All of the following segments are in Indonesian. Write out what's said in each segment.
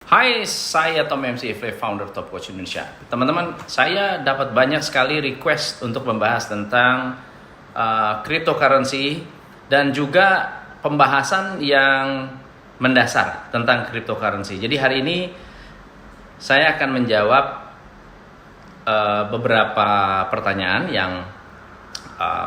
Hai, saya Tom MCFA, founder Top Coach Indonesia. Teman-teman, saya dapat banyak sekali request untuk membahas tentang cryptocurrency dan juga pembahasan yang mendasar tentang cryptocurrency. Jadi hari ini saya akan menjawab beberapa pertanyaan yang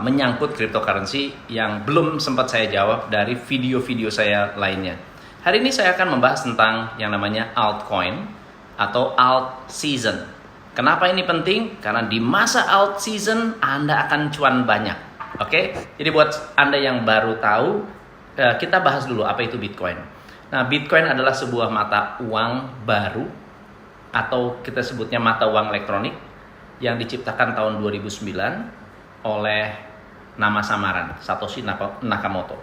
menyangkut cryptocurrency yang belum sempat saya jawab dari video-video saya lainnya. Hari ini saya akan membahas tentang yang namanya altcoin atau alt season. Kenapa ini penting? Karena di masa alt season Anda akan cuan banyak. Oke? Jadi buat Anda yang baru tahu, kita bahas dulu apa itu Bitcoin. Nah, Bitcoin adalah sebuah mata uang baru atau kita sebutnya mata uang elektronik yang diciptakan tahun 2009 oleh nama samaran Satoshi Nakamoto.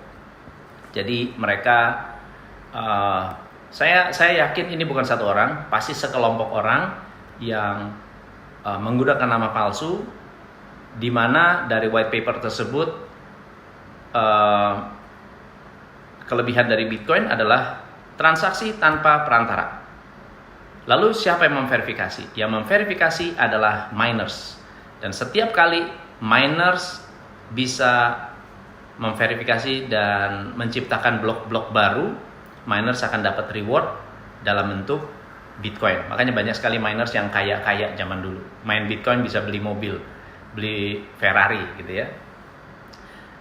Jadi mereka saya yakin ini bukan satu orang, pasti sekelompok orang yang menggunakan nama palsu, di mana dari white paper tersebut kelebihan dari Bitcoin adalah transaksi tanpa perantara. Lalu siapa yang memverifikasi? Yang memverifikasi adalah miners, dan setiap kali miners bisa memverifikasi dan menciptakan blok-blok baru, miners akan dapat reward dalam bentuk Bitcoin. Makanya banyak sekali miners yang kaya-kaya zaman dulu. Main Bitcoin bisa beli mobil, beli Ferrari gitu ya.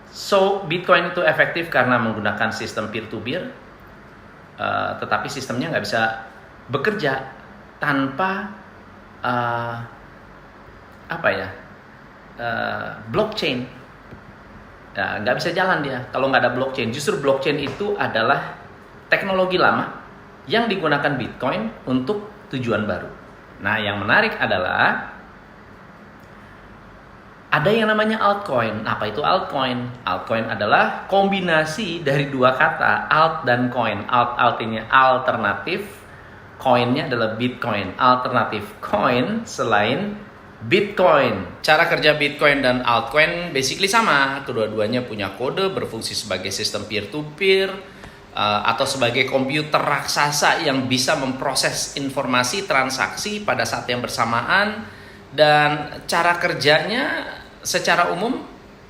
So, Bitcoin itu efektif karena menggunakan sistem peer-to-peer, tetapi sistemnya nggak bisa bekerja tanpa blockchain. Nggak bisa jalan dia kalau nggak ada blockchain. Justru blockchain itu adalah teknologi lama yang digunakan Bitcoin untuk tujuan baru. Nah, yang menarik adalah ada yang namanya altcoin. Apa itu altcoin? Altcoin adalah kombinasi dari dua kata, alt dan coin. Alt artinya alternatif, coinnya adalah Bitcoin. Alternatif coin selain Bitcoin. Cara kerja Bitcoin dan altcoin basically sama. Kedua-duanya punya kode, berfungsi sebagai sistem peer-to-peer, atau sebagai komputer raksasa yang bisa memproses informasi transaksi pada saat yang bersamaan, dan cara kerjanya secara umum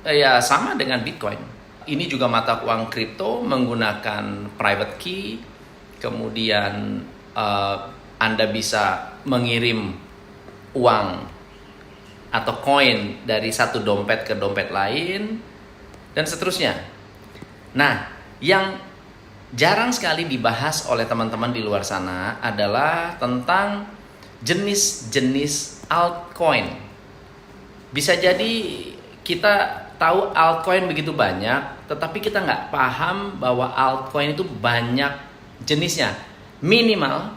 ya sama dengan Bitcoin. Ini juga mata uang kripto menggunakan private key, kemudian Anda bisa mengirim uang atau koin dari satu dompet ke dompet lain dan seterusnya. Nah, yang jarang sekali dibahas oleh teman-teman di luar sana adalah tentang jenis-jenis altcoin. Bisa jadi kita tahu altcoin begitu banyak, tetapi kita nggak paham bahwa altcoin itu banyak jenisnya. Minimal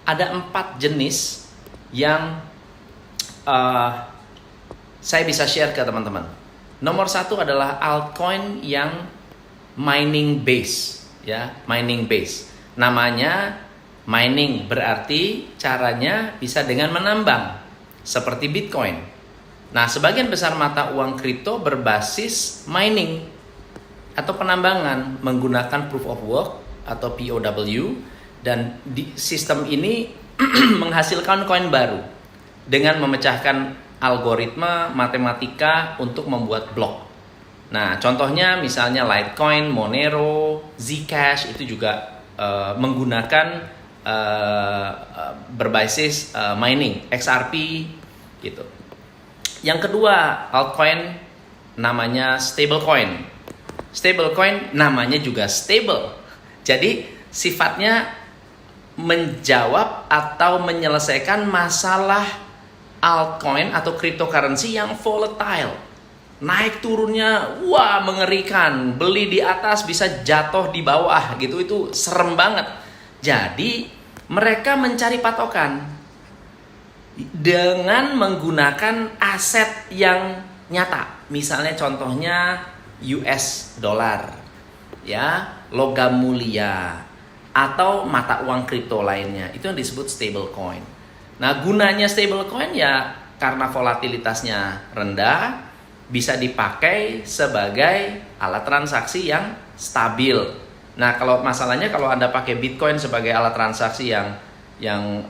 ada 4 jenis yang saya bisa share ke teman-teman. Nomor 1 adalah altcoin yang mining base, ya, mining base. Namanya mining berarti caranya bisa dengan menambang seperti Bitcoin. Nah, sebagian besar mata uang kripto berbasis mining atau penambangan menggunakan proof of work atau POW, dan di sistem ini menghasilkan koin baru dengan memecahkan algoritma matematika untuk membuat blok. Nah, contohnya misalnya Litecoin, Monero, Zcash itu juga menggunakan berbasis mining, XRP gitu. Yang kedua, altcoin namanya stablecoin. Stablecoin namanya juga stable. Jadi sifatnya menjawab atau menyelesaikan masalah altcoin atau cryptocurrency yang volatile. Naik turunnya, wah, mengerikan. Beli di atas bisa jatuh di bawah gitu, itu serem banget. Jadi mereka mencari patokan dengan menggunakan aset yang nyata. Misalnya contohnya US dollar, ya, logam mulia, atau mata uang kripto lainnya. Itu yang disebut stablecoin. Nah, gunanya stablecoin ya karena volatilitasnya rendah, bisa dipakai sebagai alat transaksi yang stabil. Nah, kalau masalahnya kalau Anda pakai Bitcoin sebagai alat transaksi yang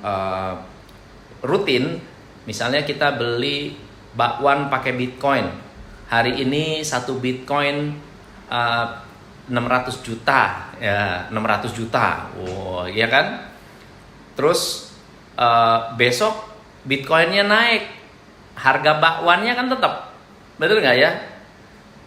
rutin, misalnya kita beli bakwan pakai Bitcoin. Hari ini satu Bitcoin 600 juta, ya 600 juta. Wow, iya kan? Terus besok Bitcoinnya naik, harga bakwannya kan tetap, betul nggak ya?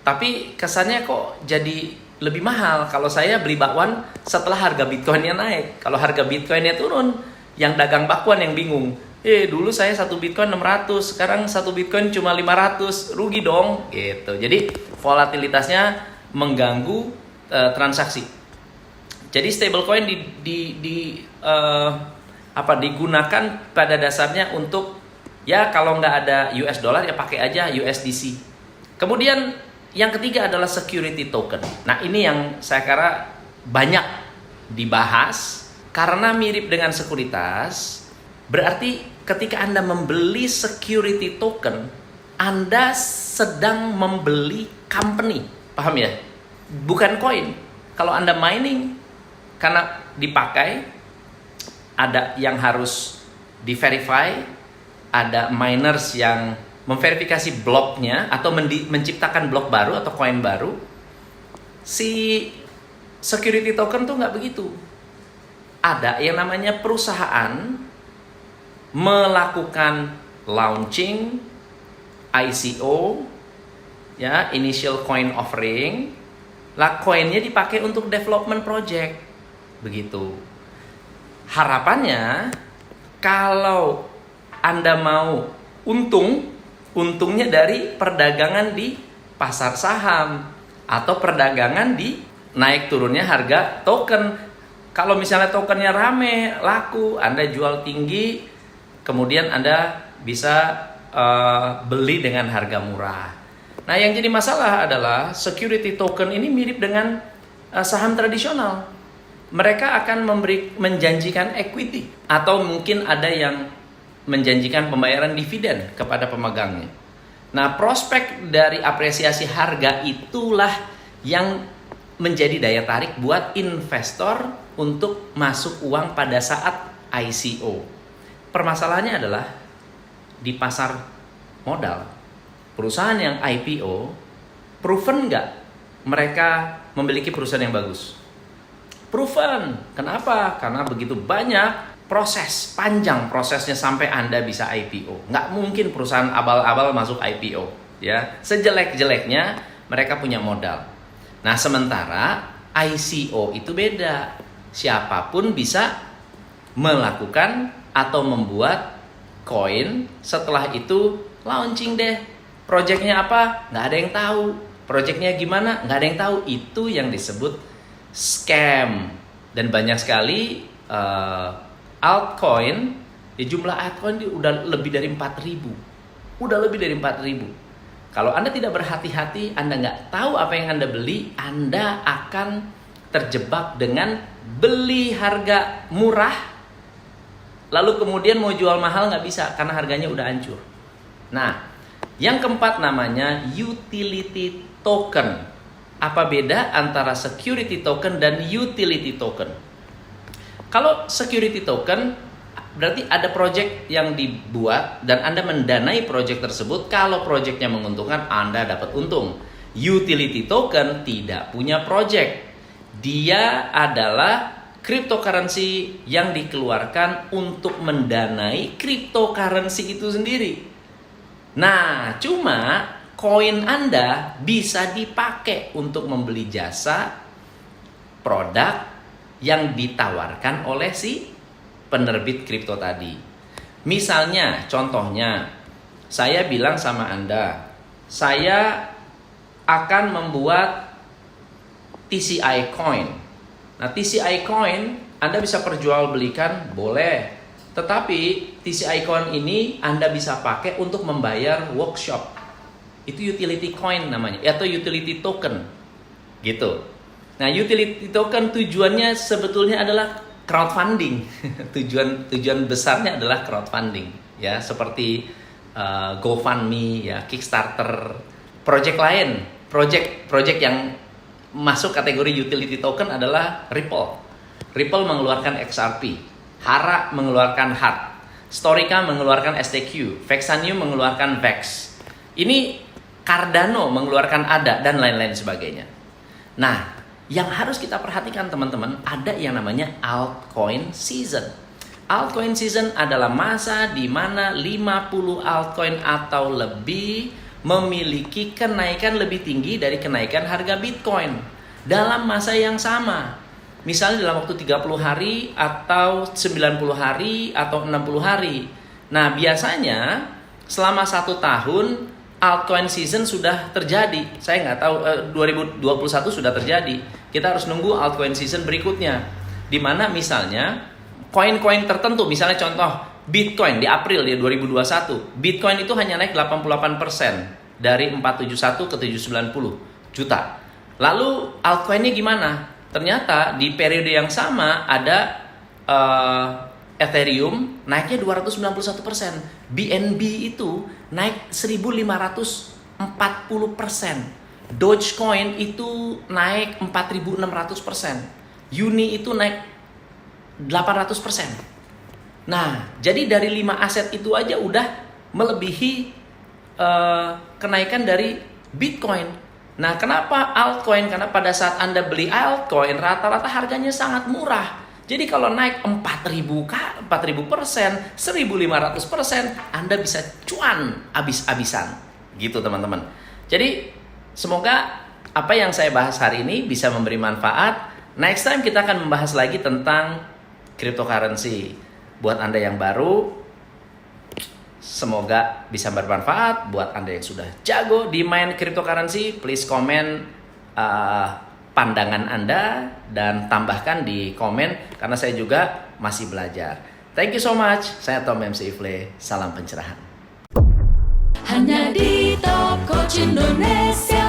Tapi kesannya kok jadi lebih mahal kalau saya beli bakwan setelah harga Bitcoinnya naik. Kalau harga Bitcoinnya turun, yang dagang bakwan yang bingung. Dulu saya satu Bitcoin 600, sekarang satu Bitcoin cuma 500, rugi dong gitu. Jadi volatilitasnya mengganggu transaksi. Jadi stablecoin digunakan pada dasarnya untuk, ya kalau nggak ada US dollar ya pakai aja USDC. Kemudian yang ketiga adalah security token. Nah, ini yang saya kira banyak dibahas karena mirip dengan sekuritas. Berarti ketika Anda membeli security token, Anda sedang membeli company. Paham ya? Bukan koin. Kalau Anda mining, karena dipakai, ada yang harus di-verify, ada miners yang memverifikasi bloknya atau menciptakan blok baru atau koin baru. Si security token tuh nggak begitu. Ada yang namanya perusahaan melakukan launching, ICO, ya, initial coin offering, lah koinnya dipakai untuk development project, begitu. Harapannya kalau Anda mau untungnya dari perdagangan di pasar saham atau perdagangan di naik turunnya harga token. Kalau misalnya tokennya rame, laku, Anda jual tinggi, kemudian Anda bisa beli dengan harga murah. Nah, yang jadi masalah adalah security token ini mirip dengan saham tradisional. Mereka akan menjanjikan equity atau mungkin ada yang menjanjikan pembayaran dividen kepada pemegangnya. Nah, prospek dari apresiasi harga itulah yang menjadi daya tarik buat investor untuk masuk uang pada saat ICO. Permasalahannya adalah di pasar modal, perusahaan yang IPO, proven nggak mereka memiliki perusahaan yang bagus? Proven. Kenapa? Karena begitu banyak proses, panjang prosesnya sampai Anda bisa IPO. Nggak mungkin perusahaan abal-abal masuk IPO. Ya, sejelek-jeleknya mereka punya modal. Nah, sementara ICO itu beda. Siapapun bisa melakukan atau membuat koin, setelah itu launching deh. Projectnya apa? Nggak ada yang tahu. Projectnya gimana? Nggak ada yang tahu. Itu yang disebut scam. Dan banyak sekali altcoin, jumlah altcoin udah lebih dari 4.000. Udah lebih dari 4.000. Kalau Anda tidak berhati-hati, Anda nggak tahu apa yang Anda beli, Anda akan terjebak dengan beli harga murah, lalu kemudian mau jual mahal nggak bisa karena harganya udah hancur. Nah, yang keempat namanya utility token. Apa beda antara security token dan utility token? Kalau security token berarti ada project yang dibuat dan Anda mendanai project tersebut. Kalau projectnya menguntungkan, Anda dapat untung. Utility token tidak punya project. Dia adalah cryptocurrency yang dikeluarkan untuk mendanai cryptocurrency itu sendiri. Nah, cuma koin Anda bisa dipakai untuk membeli jasa produk yang ditawarkan oleh si penerbit kripto tadi. Misalnya, contohnya, saya bilang sama Anda, saya akan membuat TCI coin. Nah, TCI coin Anda bisa perjualbelikan, boleh. Tetapi TCI coin ini Anda bisa pakai untuk membayar workshop. Itu utility coin namanya, atau utility token. Gitu. Nah, utility token tujuannya sebetulnya adalah crowdfunding. Tujuan besarnya adalah crowdfunding, ya, seperti GoFundMe, ya, Kickstarter, project lain, project yang masuk kategori utility token adalah Ripple. Ripple mengeluarkan XRP, Hara mengeluarkan HART, Storica mengeluarkan STQ, Vexanium mengeluarkan VEX. Ini Cardano mengeluarkan ADA dan lain-lain sebagainya. Nah, yang harus kita perhatikan teman-teman, ada yang namanya altcoin season. Altcoin season adalah masa di mana 50 altcoin atau lebih memiliki kenaikan lebih tinggi dari kenaikan harga Bitcoin dalam masa yang sama. Misalnya dalam waktu 30 hari atau 90 hari atau 60 hari. Nah, biasanya selama 1 tahun altcoin season sudah terjadi. Saya nggak tahu, 2021 sudah terjadi. Kita harus nunggu altcoin season berikutnya. Di mana misalnya koin-koin tertentu, misalnya contoh Bitcoin di April di 2021, Bitcoin itu hanya naik 88% dari 471 ke 790 juta. Lalu altcoinnya gimana? Ternyata di periode yang sama ada Ethereum naiknya 291%, BNB itu naik 1540%, Dogecoin itu naik 4600%, Uni itu naik 800%. Nah, jadi dari 5 aset itu aja udah melebihi kenaikan dari Bitcoin. Nah, kenapa altcoin? Karena pada saat Anda beli altcoin, rata-rata harganya sangat murah. Jadi kalau naik 4.000%, 1.500%, Anda bisa cuan abis-abisan. Gitu teman-teman. Jadi semoga apa yang saya bahas hari ini bisa memberi manfaat. Next time kita akan membahas lagi tentang cryptocurrency. Buat Anda yang baru, semoga bisa bermanfaat. Buat Anda yang sudah jago di main cryptocurrency, please komen pandangan Anda dan tambahkan di komen karena saya juga masih belajar. Thank you so much. Saya Tom MC Ifle. Salam pencerahan. Hanya di Top Coach Indonesia.